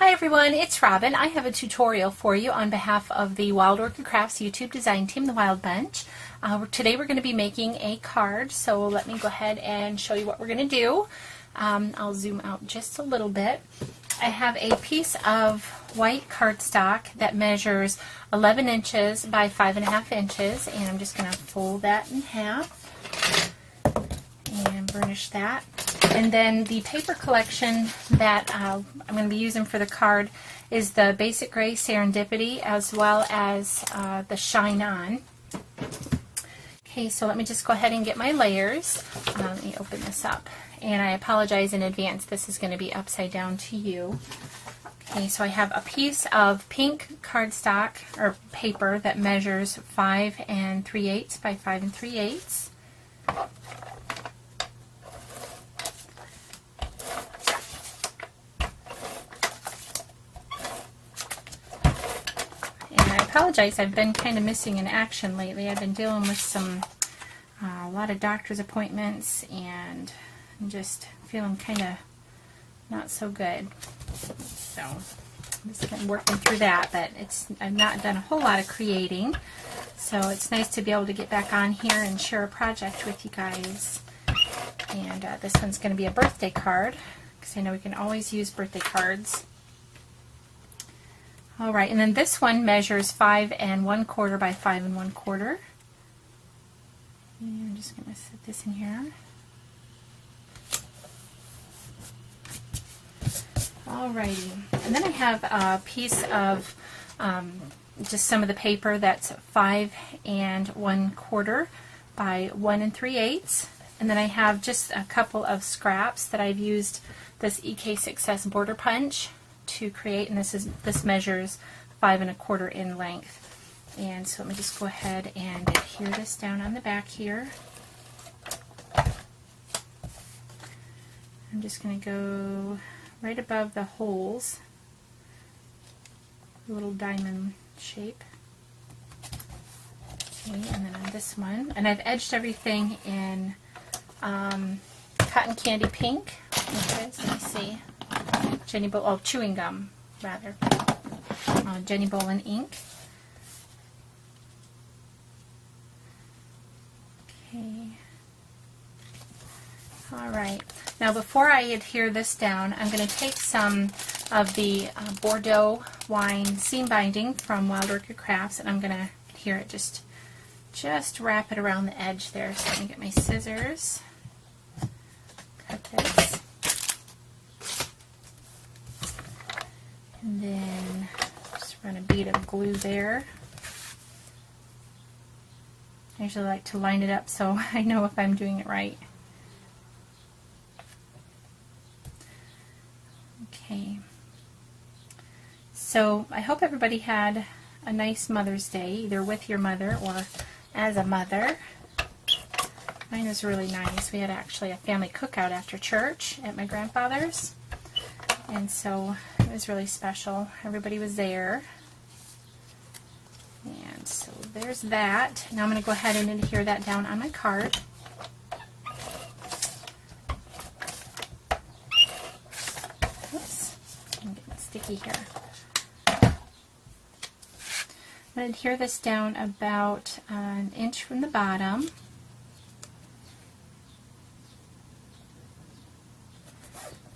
Hi everyone, it's Robin. I have a tutorial for you on behalf of the Wild Orchid Crafts YouTube design team, the Wild Bunch. Today we're going to be making a card, so let me go ahead and show you what we're going to do. I'll zoom out just a little bit. I have a piece of white cardstock that measures 11 inches by 5.5 inches, and I'm just going to fold that in half and burnish that. And then the paper collection that I'm going to be using for the card is the Basic Gray Serendipity as well as the Shine On. Okay, so let me just go ahead and get my layers. Let me open this up. And I apologize in advance, this is going to be upside down to you. Okay, so I have a piece of pink cardstock or paper that measures 5 3/8 by 5 3/8. I apologize, I've been kind of missing in action lately. I've been dealing with a lot of doctor's appointments, and I'm just feeling kind of not so good. So I'm just been working through that, but I've not done a whole lot of creating. So it's nice to be able to get back on here and share a project with you guys. And this one's going to be a birthday card, because I know we can always use birthday cards. Alright, and then this one measures 5 1/4 by 5 1/4. And I'm just going to set this in here. Alrighty, and then I have a piece of just some of the paper that's 5 1/4 by 1 3/8. And then I have just a couple of scraps that I've used this EK Success border punch to create, and this measures 5 1/4 in length. And so let me just go ahead and adhere this down on the back here. I'm just going to go right above the holes, a little diamond shape. Okay, and then on this one, and I've edged everything in cotton candy pink. Okay, so let me see. Chewing gum, rather. Jenny Bolin ink. Okay. Alright. Now before I adhere this down, I'm going to take some of the Bordeaux wine seam binding from Wild Orchid Crafts, and I'm going to adhere it, just wrap it around the edge there. So let me get my scissors. Cut this. And then just run a bead of glue there. I usually like to line it up so I know if I'm doing it right. Okay. So I hope everybody had a nice Mother's Day, either with your mother or as a mother. Mine was really nice. We had actually a family cookout after church at my grandfather's. And so it was really special. Everybody was there. And so there's that. Now I'm going to go ahead and adhere that down on my card. Oops, I'm getting sticky here. I'm going to adhere this down about an inch from the bottom.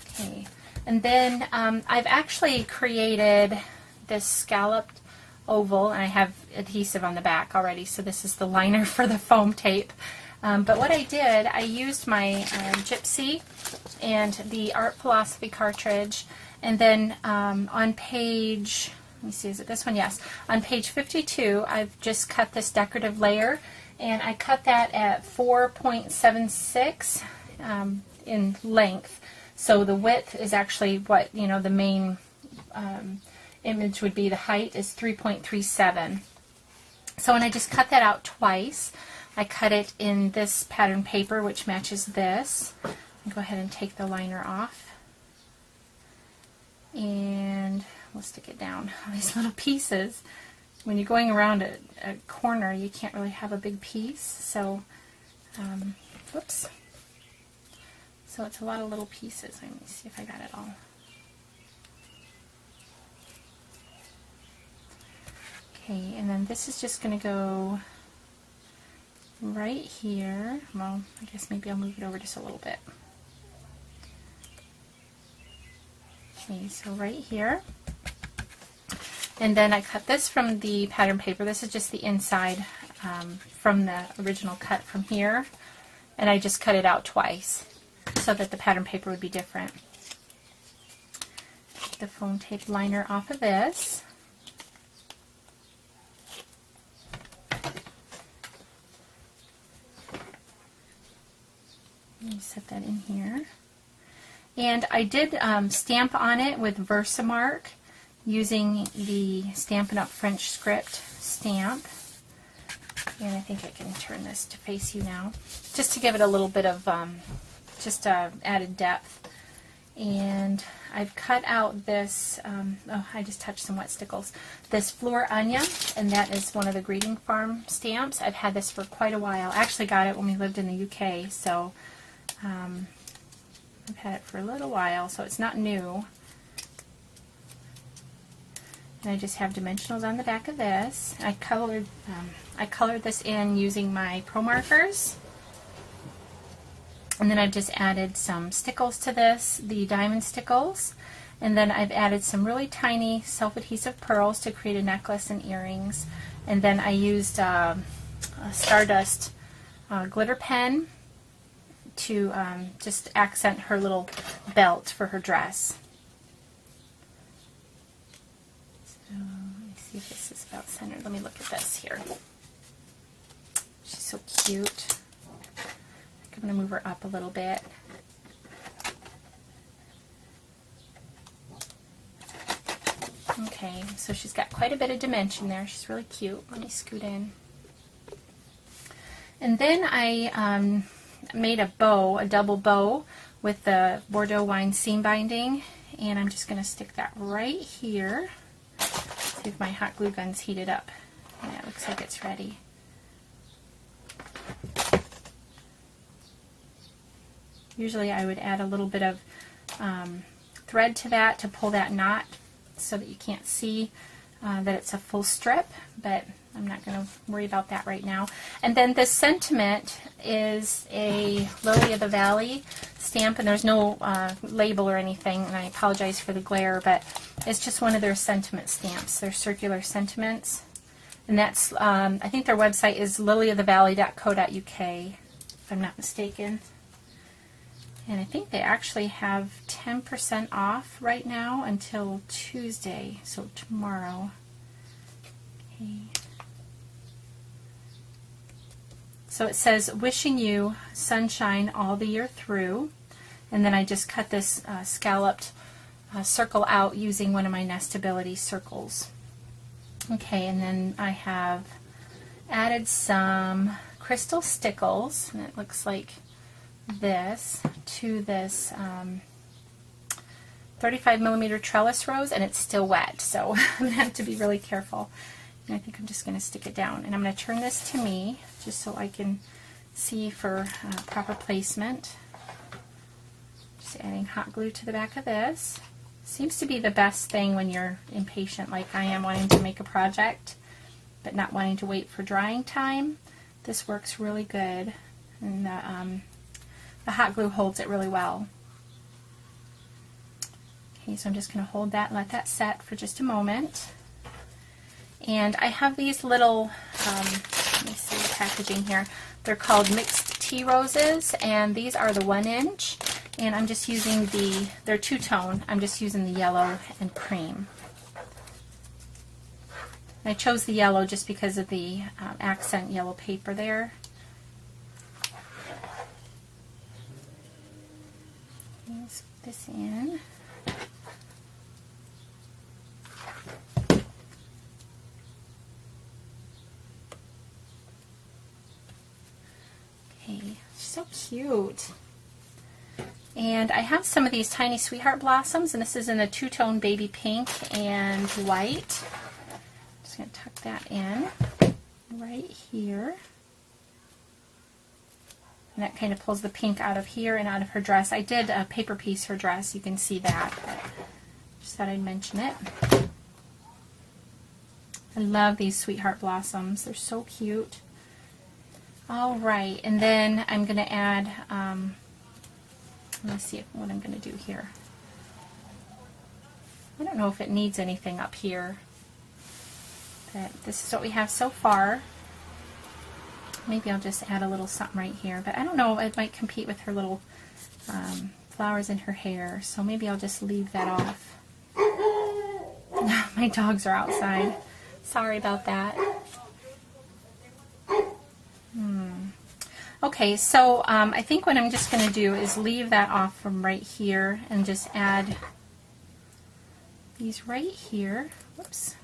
Okay. And then I've actually created this scalloped oval, and I have adhesive on the back already, so this is the liner for the foam tape. But what I did, I used my Gypsy and the Art Philosophy cartridge, and then on page, let me see, is it this one? Yes. On page 52, I've just cut this decorative layer, and I cut that at 4.76 in length. So the width is actually what, the main image would be. The height is 3.37. So when I just cut that out twice, I cut it in this pattern paper, which matches this. I'll go ahead and take the liner off. And we'll stick it down. All these little pieces. When you're going around a corner, you can't really have a big piece. So, whoops. So it's a lot of little pieces. Let me see if I got it all. Okay, and then this is just going to go right here. Well, I guess maybe I'll move it over just a little bit. Okay, so right here. And then I cut this from the pattern paper. This is just the inside from the original cut from here. And I just cut it out twice so that the pattern paper would be different. Take the foam tape liner off of this. Let me set that in here. And I did stamp on it with Versamark using the Stampin' Up! French script stamp. And I think I can turn this to face you now, just to give it a little bit of added depth. And I've cut out this, oh, I just touched some wet stickles, this Fleur Anya, and that is one of the Greeting Farm stamps. I've had this for quite a while. I actually got it when we lived in the UK, so I've had it for a little while, so it's not new. And I just have dimensionals on the back of this. I colored this in using my Pro Markers. And then I've just added some stickles to this, the diamond stickles. And then I've added some really tiny self-adhesive pearls to create a necklace and earrings. And then I used a Stardust glitter pen to just accent her little belt for her dress. So let me see if this is about centered. Let me look at this here. She's so cute. I'm going to move her up a little bit. Okay, so she's got quite a bit of dimension there. She's really cute. Let me scoot in. And then I made a bow, a double bow, with the Bordeaux wine seam binding, and I'm just going to stick that right here. See if my hot glue gun's heated up. Yeah, it looks like it's ready. Usually I would add a little bit of thread to that to pull that knot so that you can't see that it's a full strip, but I'm not going to worry about that right now. And then this sentiment is a Lily of the Valley stamp, and there's no label or anything, and I apologize for the glare, but it's just one of their sentiment stamps. They're circular sentiments, and that's, I think their website is lilyofthevalley.co.uk, if I'm not mistaken. And I think they actually have 10% off right now until Tuesday, so tomorrow. Okay. So it says, wishing you sunshine all the year through. And then I just cut this scalloped circle out using one of my Nestability circles. Okay, and then I have added some crystal stickles, and it looks like this, to this 35mm Trellis Rose, and it's still wet, so I'm going to have to be really careful. And I think I'm just going to stick it down. And I'm going to turn this to me, just so I can see for proper placement. Just adding hot glue to the back of this. Seems to be the best thing when you're impatient like I am, wanting to make a project, but not wanting to wait for drying time. This works really good, and the hot glue holds it really well. Okay, so I'm just going to hold that and let that set for just a moment. And I have these little, let me see the packaging here. They're called mixed tea roses, and these are the 1-inch. And I'm just using they're two-tone. I'm just using the yellow and cream. I chose the yellow just because of the accent yellow paper there. Let's put this in. Okay, she's so cute. And I have some of these tiny sweetheart blossoms, and this is in a two-tone baby pink and white. Just going to tuck that in right here. And that kind of pulls the pink out of here and out of her dress. I did paper piece her dress, you can see that, but just thought I'd mention it. I love these sweetheart blossoms. They're so cute. All right, and then I'm going to add, let me see what I'm going to do here. I don't know if it needs anything up here, but this is what we have so far. Maybe I'll just add a little something right here, but I don't know, it might compete with her little flowers in her hair, so maybe I'll just leave that off. My dogs are outside. Sorry about that. Okay, so I think what I'm just going to do is leave that off from right here and just add these right here. Whoops.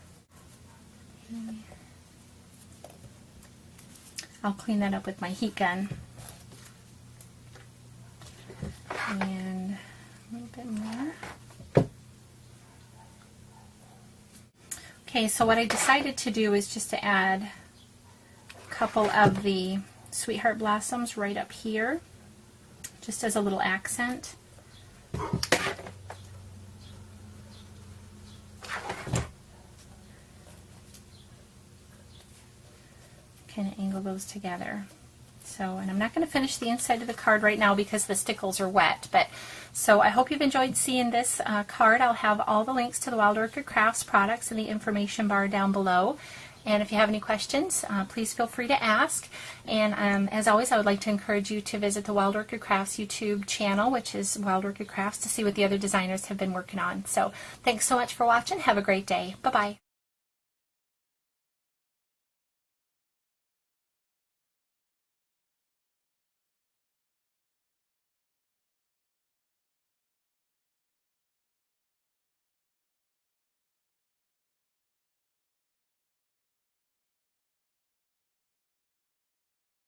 I'll clean that up with my heat gun. And a little bit more. Okay, so what I decided to do is just to add a couple of the sweetheart blossoms right up here, just as a little accent. Kind of angle those together. So, and I'm not going to finish the inside of the card right now because the stickles are wet, but so I hope you've enjoyed seeing this card. I'll have all the links to the Wild Orchid Crafts products in the information bar down below. And if you have any questions, please feel free to ask. And as always, I would like to encourage you to visit the Wild Orchid Crafts YouTube channel, which is Wild Orchid Crafts, to see what the other designers have been working on. So thanks so much for watching. Have a great day. Bye-bye.